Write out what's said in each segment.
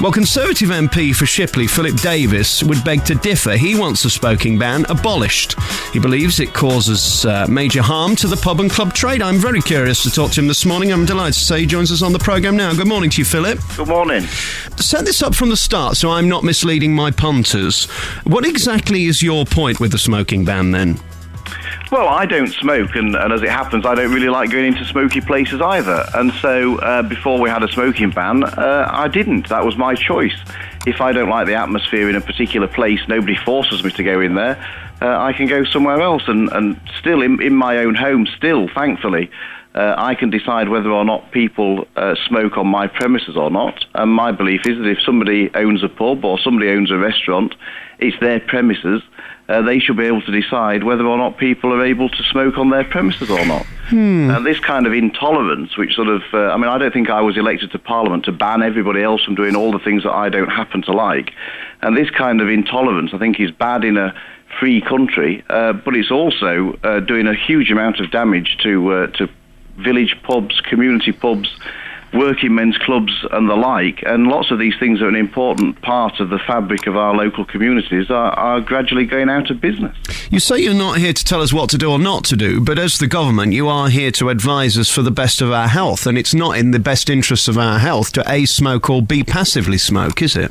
Well, Conservative MP for Shipley, Phillip Davies, would beg to differ. He wants the smoking ban abolished. He believes it causes major harm to the pub and club trade. I'm very curious to talk to him this morning. I'm delighted to say he joins us on the programme now. Good morning to you, Philip. Good morning. Set this up from the start so I'm not misleading my punters. What exactly is your point with the smoking ban, then? Well, I don't smoke, and as it happens, I don't really like going into smoky places either. And so, before we had a smoking ban, I didn't. That was my choice. If I don't like the atmosphere in a particular place, nobody forces me to go in there. I can go somewhere else, and still in my own home, still, thankfully, I can decide whether or not people smoke on my premises or not. And my belief is that if somebody owns a pub or somebody owns a restaurant, it's their premises. They should be able to decide whether or not people are able to smoke on their premises or not. And this kind of intolerance, which sort of, I don't think I was elected to Parliament to ban everybody else from doing all the things that I don't happen to like. And this kind of intolerance, I think, is bad in a free country, but it's also doing a huge amount of damage to village pubs, community pubs, working men's clubs and the like, and lots of these things are an important part of the fabric of our local communities are gradually going out of business. You say you're not here to tell us what to do or not to do, but as the government you are here to advise us for the best of our health, and it's not in the best interests of our health to A, smoke or B, passively smoke, is it?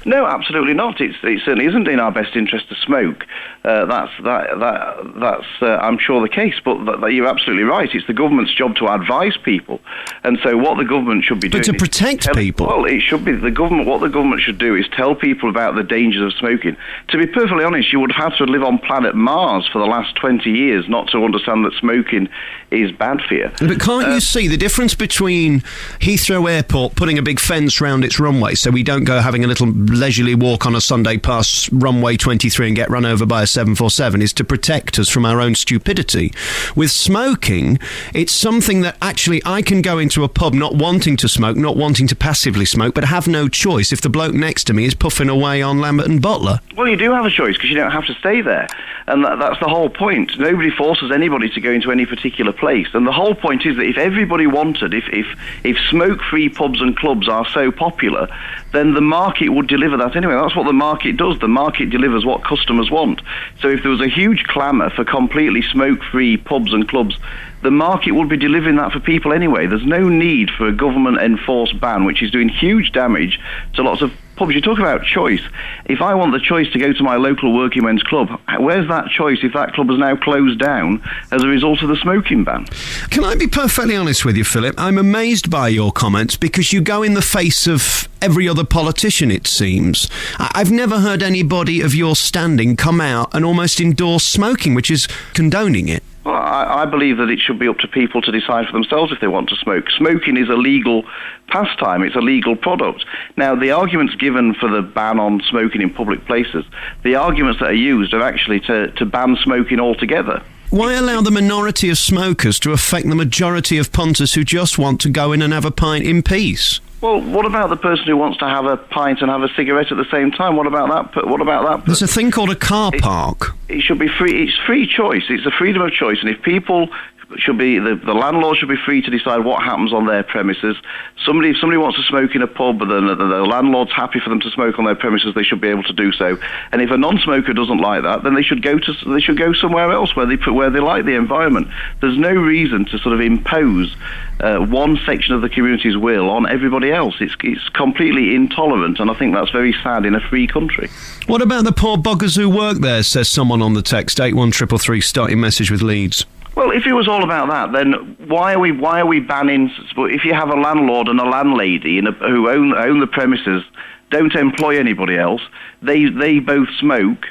No, absolutely not. It certainly isn't in our best interest to smoke. That's I'm sure the case. But you're absolutely right. It's the government's job to advise people, and so what the government should be doing. But to protect people. Well, it should be the government. What the government should do is tell people about the dangers of smoking. To be perfectly honest, you would have had to live on planet Mars for the last 20 years not to understand that smoking is bad for you. But can't you see the difference between Heathrow Airport putting a big fence round its runway so we don't go having a little leisurely walk on a Sunday past runway 23 and get run over by a 747 is to protect us from our own stupidity. With smoking, it's something that actually I can go into a pub not wanting to smoke, not wanting to passively smoke, but have no choice if the bloke next to me is puffing away on Lambert and Butler. Well, you do have a choice because you don't have to stay there. And that's the whole point. Nobody forces anybody to go into any particular place. And the whole point is that if everybody wanted, if smoke-free pubs and clubs are so popular, then the market would deliver that anyway. That's what the market does. The market delivers what customers want. So if there was a huge clamour for completely smoke-free pubs and clubs, the market would be delivering that for people anyway. There's no need for a government-enforced ban, which is doing huge damage to lots of pubs. You talk about choice. If I want the choice to go to my local working men's club, where's that choice if that club is now closed down as a result of the smoking ban? Can I be perfectly honest with you, Philip? I'm amazed by your comments because you go in the face of every other politician, it seems. I've never heard anybody of your standing come out and almost endorse smoking, which is condoning it. Well, I believe that it should be up to people to decide for themselves if they want to smoke. Smoking is a legal pastime. It's a legal product. Now, the arguments given for the ban on smoking in public places, the arguments that are used are actually to ban smoking altogether. Why allow the minority of smokers to affect the majority of punters who just want to go in and have a pint in peace? Well, what about the person who wants to have a pint and have a cigarette at the same time? What about that? What about that person? There's a thing called a car park. It should be free. It's free choice. It's a freedom of choice. And if people should be, the landlord should be free to decide what happens on their premises. If somebody wants to smoke in a pub, but the landlord's happy for them to smoke on their premises, they should be able to do so. And if a non-smoker doesn't like that, then they should go somewhere else where they like the environment. There's no reason to sort of impose one section of the community's will on everybody else. It's completely intolerant, and I think that's very sad in a free country. What about the poor buggers who work there, says someone on the text, 81333, starting message with Leeds. Well, if it was all about that, then why are we banning? If you have a landlord and a landlady who own the premises, don't employ anybody else, they both smoke.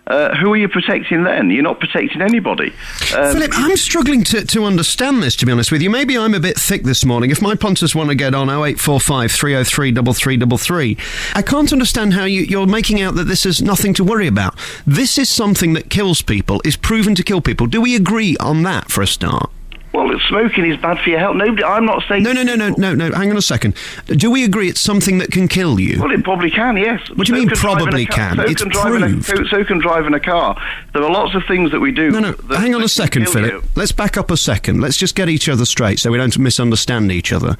Who are you protecting then? You're not protecting anybody. Philip, I'm struggling to understand this, to be honest with you. Maybe I'm a bit thick this morning. If my punters want to get on 0845 303 3333, I can't understand how you're making out that this is nothing to worry about. This is something that kills people, is proven to kill people. Do we agree on that for a start? Well, smoking is bad for your health. I'm not saying... No. Hang on a second. Do we agree it's something that can kill you? Well, it probably can, yes. What do you mean probably can? It's proved. So can driving a car. There are lots of things that we do... No. Hang on a second, Philip. Let's back up a second. Let's just get each other straight so we don't misunderstand each other.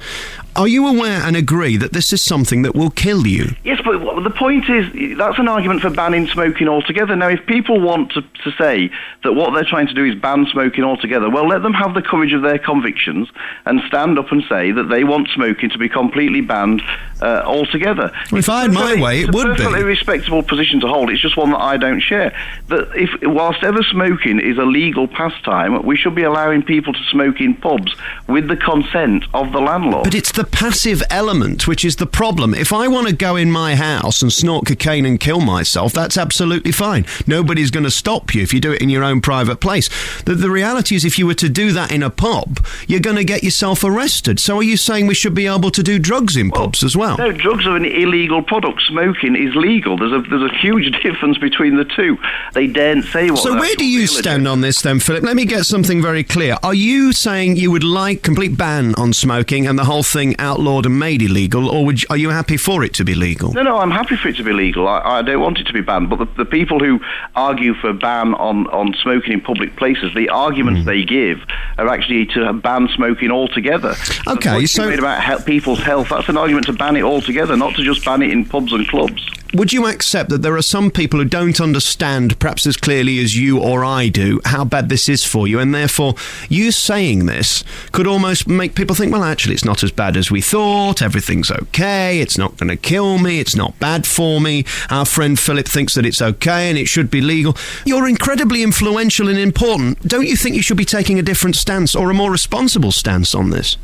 Are you aware and agree that this is something that will kill you? Yes, but the point is, that's an argument for banning smoking altogether. Now, if people want to say that what they're trying to do is ban smoking altogether, well, let them have the courage of their convictions and stand up and say that they want smoking to be completely banned altogether. Well, if I had my way, it would be. It's a perfectly respectable position to hold. It's just one that I don't share. That whilst ever smoking is a legal pastime, we should be allowing people to smoke in pubs with the consent of the landlord. But it's the passive element which is the problem. If I want to go in my house and snort cocaine and kill myself, that's absolutely fine. Nobody's going to stop you if you do it in your own private place. The reality is, if you were to do that in a pub, you're going to get yourself arrested. So are you saying we should be able to do drugs in pubs as well? No, drugs are an illegal product. Smoking is legal. There's a huge difference between the two. They daren't say what... So where do you stand on this then, Philip? Let me get something very clear. Are you saying you would like complete ban on smoking and the whole thing outlawed and made illegal, or are you happy for it to be legal? No, I'm happy for it to be legal. I don't want it to be banned, but the people who argue for a ban on smoking in public places, the arguments they give are actually to ban smoking altogether. Okay, so... made about people's health, that's an argument to ban it altogether, not to just ban it in pubs and clubs. Would you accept that there are some people who don't understand, perhaps as clearly as you or I do, how bad this is for you, and therefore you saying this could almost make people think, well, actually, it's not as bad as we thought, everything's okay, it's not going to kill me, it's not bad for me, our friend Philip thinks that it's okay and it should be legal. You're incredibly influential and important. Don't you think you should be taking a different stance or a more responsible stance on this?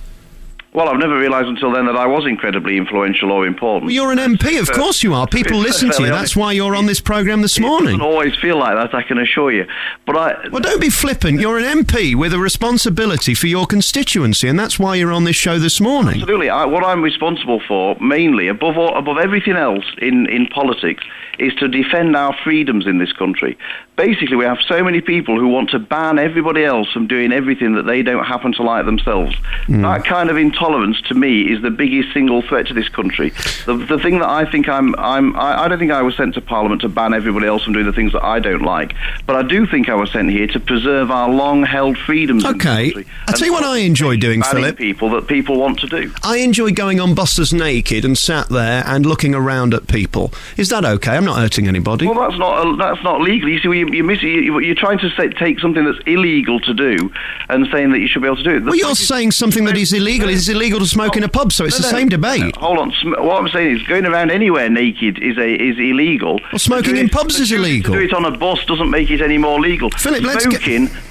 Well, I've never realised until then that I was incredibly influential or important. Well, you're an MP, of course you are. People listen to you. That's why you're on this programme this morning. It doesn't always feel like that, I can assure you. But Well, don't be flippant. You're an MP with a responsibility for your constituency, and that's why you're on this show this morning. Absolutely. What I'm responsible for, mainly, above everything else in politics, is to defend our freedoms in this country. Basically, we have so many people who want to ban everybody else from doing everything that they don't happen to like themselves. That kind of intolerance, to me, is the biggest single threat to this country. The thing that I think I don't think I was sent to Parliament to ban everybody else from doing the things that I don't like, but I do think I was sent here to preserve our long-held freedoms in this country. I'll tell you what I enjoy doing, Philip. People that people want to do. I enjoy going on buses naked and sat there and looking around at people. Is that okay? I'm not hurting anybody. Well, that's not legal. You see, you're trying to take something that's illegal to do and saying that you should be able to do it. Well, you're saying something that is illegal. It's illegal to smoke in a pub, so it's the same debate. Hold on. What I'm saying is going around anywhere naked is illegal. Well, smoking in pubs is illegal. To do it on a bus doesn't make it any more legal. Philip,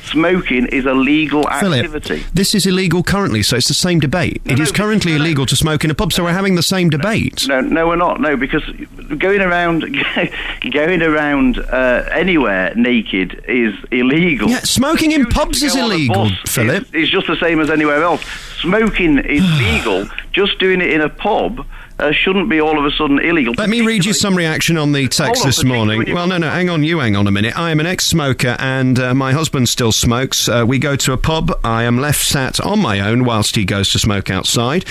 Smoking is a legal activity. Philip, this is illegal currently, so it's the same debate. It is currently illegal to smoke in a pub, so we're having the same debate. No, we're not. No, because going around anywhere naked is illegal. Yeah, smoking in pubs is illegal, Philip. It's just the same as anywhere else. Smoking is legal. Just doing it in a pub shouldn't be all of a sudden illegal. Let me read you some reaction on the text this morning. Well, no, hang on a minute. I am an ex-smoker and my husband still smokes. We go to a pub. I am left sat on my own whilst he goes to smoke outside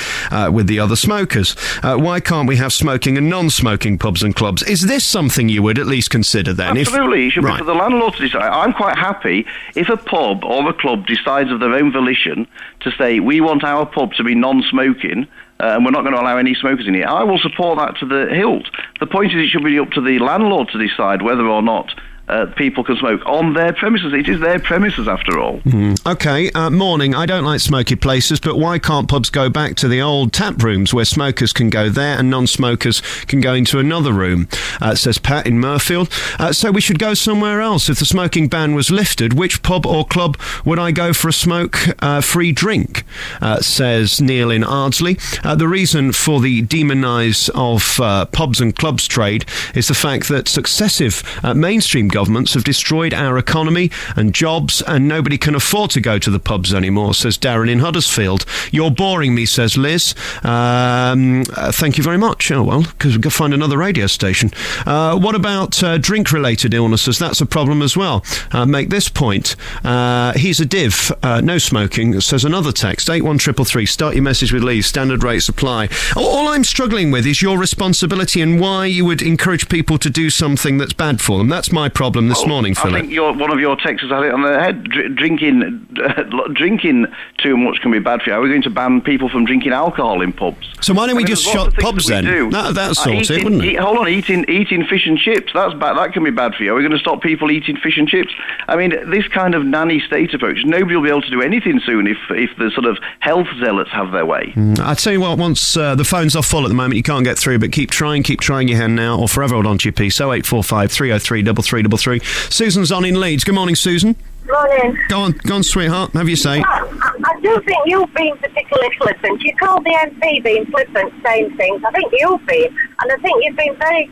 with the other smokers. Why can't we have smoking and non-smoking pubs and clubs? Is this something you would at least consider then? Absolutely. It should be for the landlord to decide. I'm quite happy if a pub or a club decides of their own volition to say, we want our pub to be non-smoking, and we're not going to allow any smokers in here. I will support that to the hilt. The point is it should be up to the landlord to decide whether or not people can smoke on their premises. It is their premises, after all. Okay, morning. I don't like smoky places, but why can't pubs go back to the old tap rooms where smokers can go there and non-smokers can go into another room? Says Pat in Murfield. So we should go somewhere else. If the smoking ban was lifted, which pub or club would I go for a smoke-free drink? Says Neil in Ardsley. The reason for the demonise of pubs and clubs trade is the fact that successive mainstream governments have destroyed our economy and jobs, and nobody can afford to go to the pubs anymore, says Darren in Huddersfield. You're boring me, says Liz. Thank you very much. Oh, well, because we've got to find another radio station. What about drink-related illnesses? That's a problem as well. Make this point. He's a div. No smoking, says another text. 81333. Start your message with Lee. Standard rate supply. All I'm struggling with is your responsibility and why you would encourage people to do something that's bad for them. That's my problem this morning, Philip. I think one of your texts had it on the head. Drinking too much can be bad for you. Are we going to ban people from drinking alcohol in pubs? So why don't we just shut pubs then? That'd sort it, wouldn't it? Hold on, eating fish and chips. That's bad. That can be bad for you. Are we going to stop people eating fish and chips? I mean, this kind of nanny state approach, nobody will be able to do anything soon if the sort of health zealots have their way. I tell you what, once the phones are full at the moment, you can't get through, but keep trying your hand now, or forever hold on to your piece. 0845 303 3333. Susan's on in Leeds. Good morning, Susan. Morning. Go on, sweetheart. Have your say. I do think you've been particularly flippant. You called the MP being flippant, saying things. I think you've been, and I think you've been very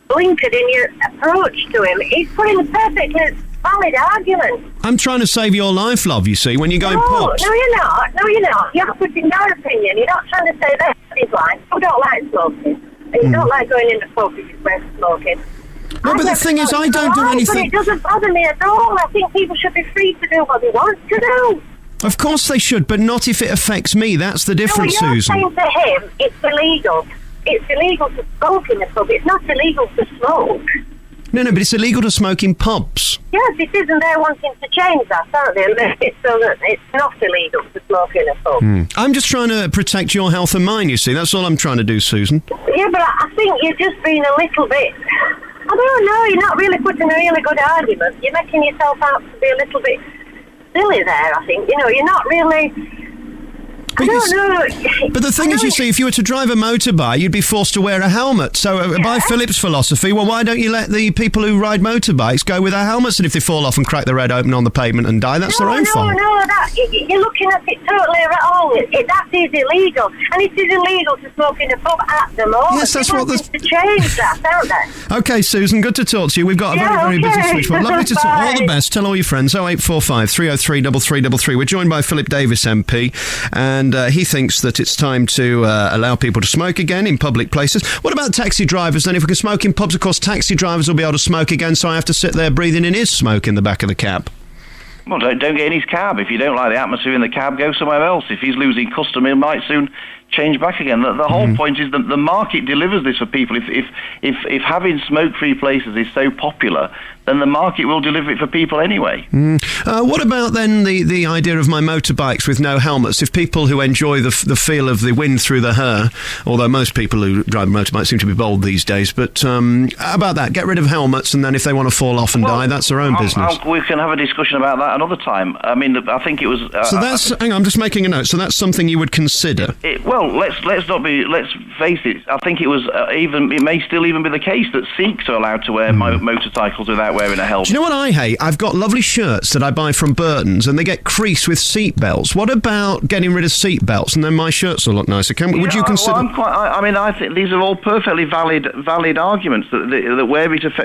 blinkered in your approach to him. He's putting a perfectly valid argument. I'm trying to save your life, love, you see, when you go in pubs. No, you're not. You're putting your opinion. You're not trying to say that he's lying. You don't like smoking. And you don't like going in the pub if you're smoking. No, but the thing is, I don't do anything. But it doesn't bother me at all. I think people should be free to do what they want to do. Of course they should, but not if it affects me. That's the difference, Susan. You're saying to him, it's illegal. It's illegal to smoke in the pub. It's not illegal to smoke. No, but it's illegal to smoke in pubs. Yes, it is, and they're wanting to change that, aren't they? And make it so that it's not illegal to smoke in a pub. I'm just trying to protect your health and mine, you see. That's all I'm trying to do, Susan. Yeah, but I think you're just being a little bit... I don't know, you're not really putting a really good argument. You're making yourself out to be a little bit silly there, I think. You know, you're not really... I don't know. But the thing is, you see, if you were to drive a motorbike, you'd be forced to wear a helmet. So by Philip's philosophy, well, why don't you let the people who ride motorbikes go with their helmets? And if they fall off and crack their head open on the pavement and die, that's their own fault. You're looking at it totally wrong. That is illegal. And it is illegal to smoke in a pub at the moment. Yes, that's what the... to change that, aren't they? OK, Susan, good to talk to you. We've got a very busy switchboard. Lovely to talk. All the best. Tell all your friends. 0845 303 3333. We're joined by Phillip Davies MP, and he thinks that it's time to allow people to smoke again in public places. What about taxi drivers then? If we can smoke in pubs, of course, taxi drivers will be able to smoke again, so I have to sit there breathing in his smoke in the back of the cab. Well, don't get in his cab. If you don't like the atmosphere in the cab, go somewhere else. If he's losing custom, he might soon change back again. The whole point is that the market delivers this for people. If having smoke-free places is so popular, then the market will deliver it for people anyway. What about then the idea of my motorbikes with no helmets? If people who enjoy the feel of the wind through the hair, although most people who drive motorbikes seem to be bold these days, but how about that? Get rid of helmets, and then if they want to fall off and die, that's their own business. We can have a discussion about that another time. I mean, I think it was... so that's... hang on, I'm just making a note. So that's something you would consider? Let's face it. I think it was it may still even be the case that Sikhs are allowed to wear motorcycles without wearing a helmet. Do you know what I hate? I've got lovely shirts that I buy from Burton's, and they get creased with seat belts. What about getting rid of seat belts, and then my shirts will look nicer? Would you consider? Well, I think these are all perfectly valid arguments that where it's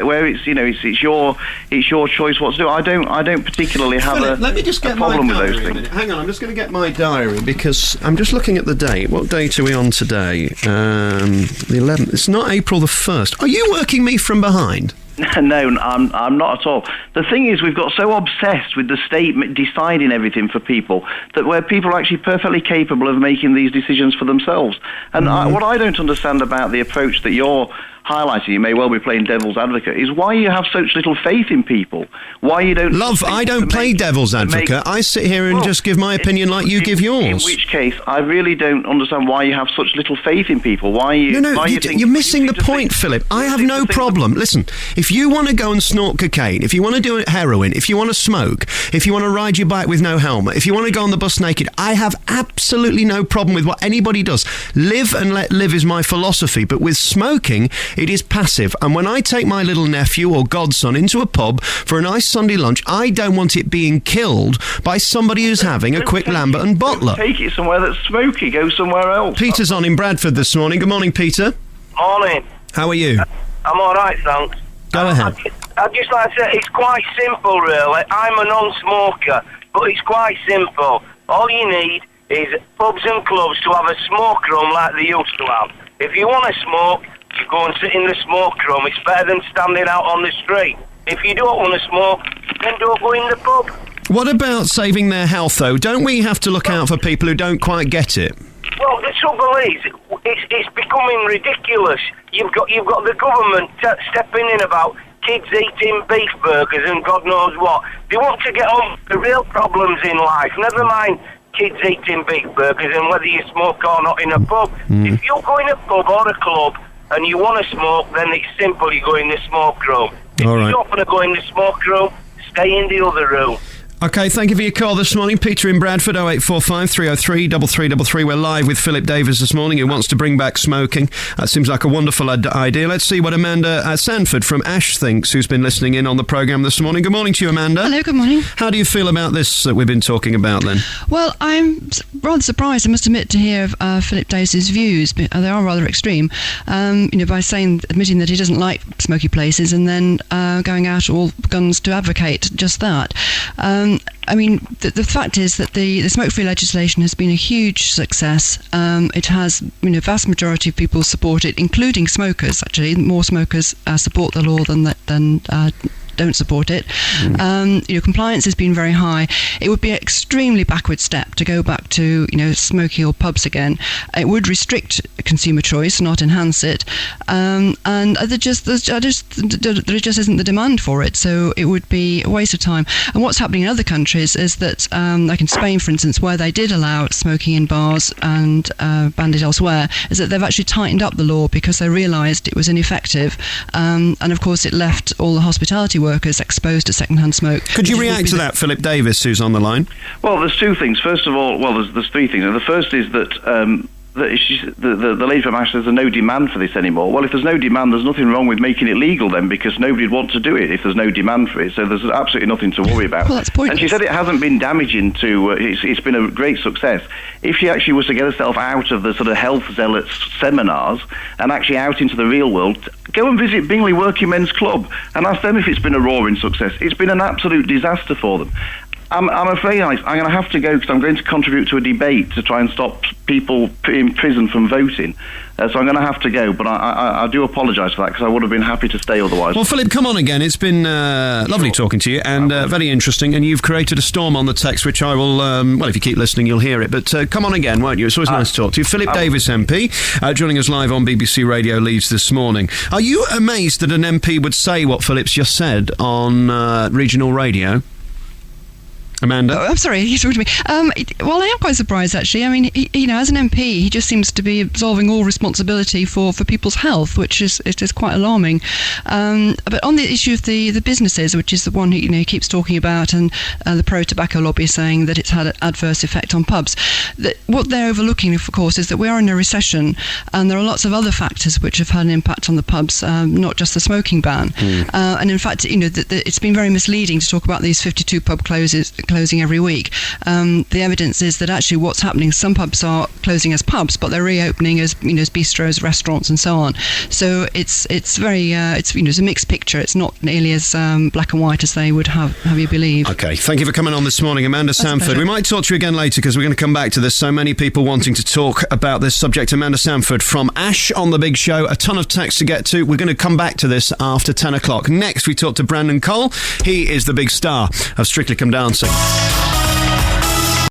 it's your choice what to do. I don't particularly have let me just get a problem my with those diary things. Hang on, I'm just going to get my diary because I'm just looking at the date. What date are we on today? The 11th. It's not April the 1st. Are you working me from behind? No, I'm not at all. The thing is, we've got so obsessed with the state deciding everything for people that where people are actually perfectly capable of making these decisions for themselves. And what I don't understand about the approach that you're highlighting, you may well be playing devil's advocate, is why you have such little faith in people. Why you don't... Love, I don't play devil's advocate. I sit here and just give my opinion like you give yours. In which case, I really don't understand why you have such little faith in people. You're missing the point, Philip. I have no problem. Listen, if you want to go and snort cocaine, if you want to do heroin, if you want to smoke, if you want to ride your bike with no helmet, if you want to go on the bus naked, I have absolutely no problem with what anybody does. Live and let live is my philosophy, but with smoking, it is passive. And when I take my little nephew or godson into a pub for a nice Sunday lunch, I don't want it being killed by somebody who's having a quick Lambert and Bottler. Take it somewhere that's smoky. Go somewhere else. Peter's on in Bradford this morning. Good morning, Peter. Morning. How are you? I'm all right, thanks. Go ahead. I'd just like to say, it's quite simple, really. I'm a non-smoker, but it's quite simple. All you need is pubs and clubs to have a smoke room like they used to have. If you want to smoke, you go and sit in the smoke room. It's better than standing out on the street. If you don't want to smoke, then don't go in the pub. What about saving their health, though? Don't we have to look out for people who don't quite get it? Well, the trouble is, it's becoming ridiculous. You've got the government stepping in about kids eating beef burgers and God knows what. They want to get on with the real problems in life. Never mind kids eating beef burgers and whether you smoke or not in a pub. If you go in a pub or a club and you want to smoke, then it's simple. You go in the smoke room. If you don't want to go in the smoke room, stay in the other room. OK, thank you for your call this morning. Peter in Bradford, 0845 303 3333. We're live with Phillip Davies this morning, who wants to bring back smoking. That seems like a wonderful idea. Let's see what Amanda Sanford from Ash thinks, who's been listening in on the programme this morning. Good morning to you, Amanda. Hello, good morning. How do you feel about this that we've been talking about, then? Well, I'm rather surprised, I must admit, to hear Phillip Davies' views. They are rather extreme, by admitting that he doesn't like smoky places and then going out all guns to advocate just that. The fact is that the smoke-free legislation has been a huge success. It has, vast majority of people support it, including smokers. Actually, more smokers support the law than don't support it. Compliance has been very high. It would be an extremely backward step to go back to smoking or pubs again. It would restrict consumer choice, not enhance it, and there just isn't the demand for it. So it would be a waste of time. And what's happening in other countries is that, like in Spain, for instance, where they did allow smoking in bars and banned it elsewhere, is that they've actually tightened up the law because they realised it was ineffective, and of course it left all the hospitality workers exposed to second-hand smoke. Could you react to that, Phillip Davies, who's on the line? Well, there's two things. First of all, there's three things. And the first is that the lady from Ash says there's no demand for this anymore. Well, if there's no demand, there's nothing wrong with making it legal then, because nobody'd want to do it if there's no demand for it. So there's absolutely nothing to worry about. Well, that's pointless. And she said it hasn't been damaging to... it's been a great success. If she actually was to get herself out of the sort of health zealots seminars and actually out into the real world, go and visit Bingley Working Men's Club and ask them if it's been a roaring success. It's been an absolute disaster for them. I'm afraid I'm going to have to go because I'm going to contribute to a debate to try and stop people in prison from voting. So I'm going to have to go, but I do apologise for that because I would have been happy to stay otherwise. Well, Phillip, come on again. It's been lovely talking to you and very interesting, and you've created a storm on the text, which I will, if you keep listening, you'll hear it. But come on again, won't you? It's always nice to talk to you. Phillip Davies MP, joining us live on BBC Radio Leeds this morning. Are you amazed that an MP would say what Phillip's just said on regional radio? Amanda? Oh, I'm sorry, he's talking to me. Well, I am quite surprised, actually. I mean, as an MP, he just seems to be absolving all responsibility for people's health, which is quite alarming. But on the issue of the businesses, which is the one he keeps talking about, and the pro-tobacco lobby saying that it's had an adverse effect on pubs, what they're overlooking, of course, is that we are in a recession, and there are lots of other factors which have had an impact on the pubs, not just the smoking ban. And in fact, it's been very misleading to talk about these 52 pub closing every week. The evidence is that actually what's happening, some pubs are closing as pubs, but they're reopening as bistros, restaurants, and so on. So it's very it's a mixed picture. It's not nearly as black and white as they would have you believe. Okay, thank you for coming on this morning, Amanda Sanford. We might talk to you again later because we're going to come back to this. So many people wanting to talk about this subject. Amanda Sanford from Ash on the Big Show. A ton of text to get to. We're going to come back to this after 10 o'clock. Next, we talk to Brandon Cole. He is the big star of Strictly Come Dancing.